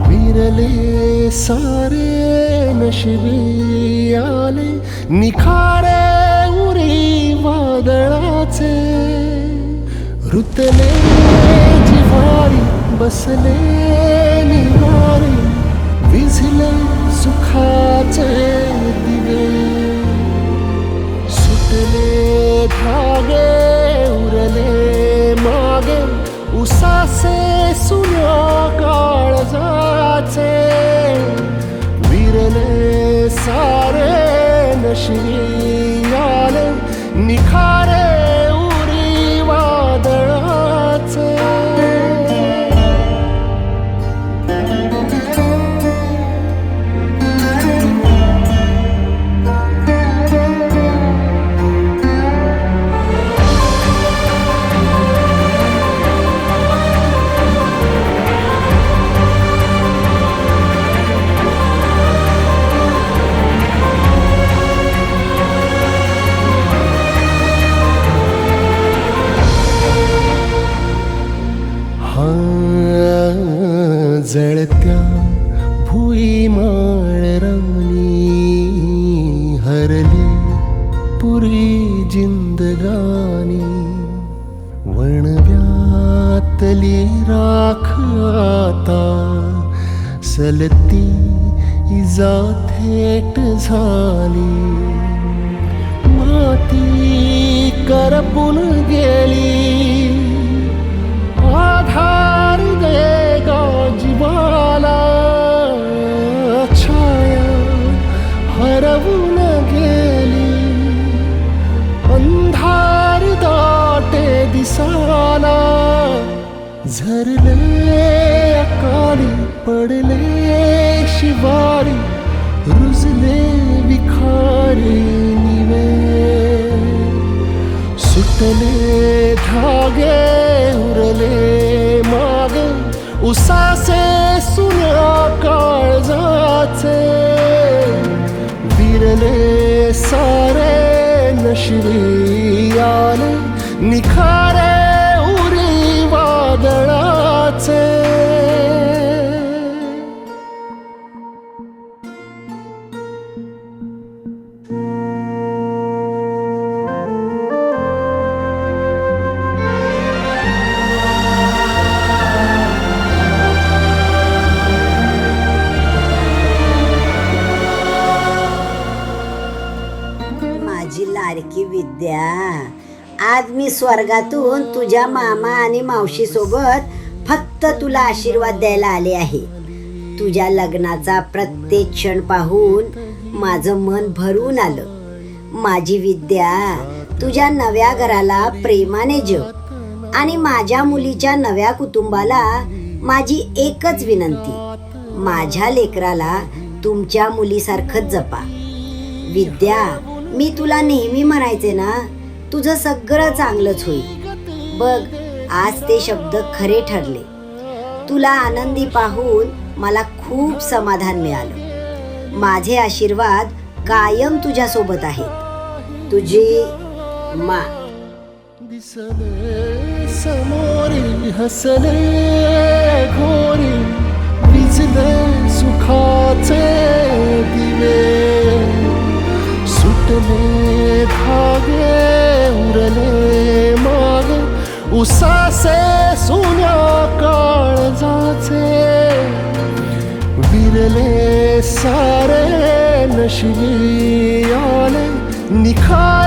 विरले सारे नशिबी आले निखारे उरी वादळाचे रुतले जिव्हारी बसले निवारी विझले सुखाचे दिवे सुटले धागे उरले मागे उसासे सुन्या काळजाचे विरले सारे नशिबी आले निखारे उरी वादळाचे जळत्या भुई माळरानी हरली पुरी जिंदगानी वणव्यातली राख आता सलती इजा थेट झाली माती करपून गेली आधार दे गा जीवाला छाया हरवून गेली अंधार दाटे दिसाला झरले अकाली पडले शिवारी रुजले विखारी निवे सुटले धागे उरले मागे उसासे सुन्या काळजाचे विरले सारे नशिबी आले निखारे उरी वादळाचे लाडकी विद्या, आज मी स्वर्गातून तुझ्या मामा आणि मावशी सोबत फक्त तुला आशीर्वाद द्यायला आले आहे. तुझ्या लग्नाचा प्रत्येक क्षण पाहून माझं मन भरून आलं. माझी विद्या, तुझ्या नव्या घराला प्रेमाने जप आणि माझ्या मुलीच्या नव्या कुटुंबाला माझी एकच विनंती, माझ्या लेकराला तुमच्या मुलीसारखंच जपा. विद्या, मी तुला नेहमी म्हणायचे ना, तुझं सगळं चांगलंच होईल. बघ, आज ते शब्द खरे ठरले. तुला आनंदी पाहून मला खूप समाधान मिळालं. माझे आशीर्वाद कायम तुझ्या सोबत आहेत. तुझी मा. दिसले समोरी हसले घोरी विझले सुखाचे दिवे सुटले धागे उरले मागे उसासे सोन्या काळजाचे विरले सारे नशिबी आले निखारे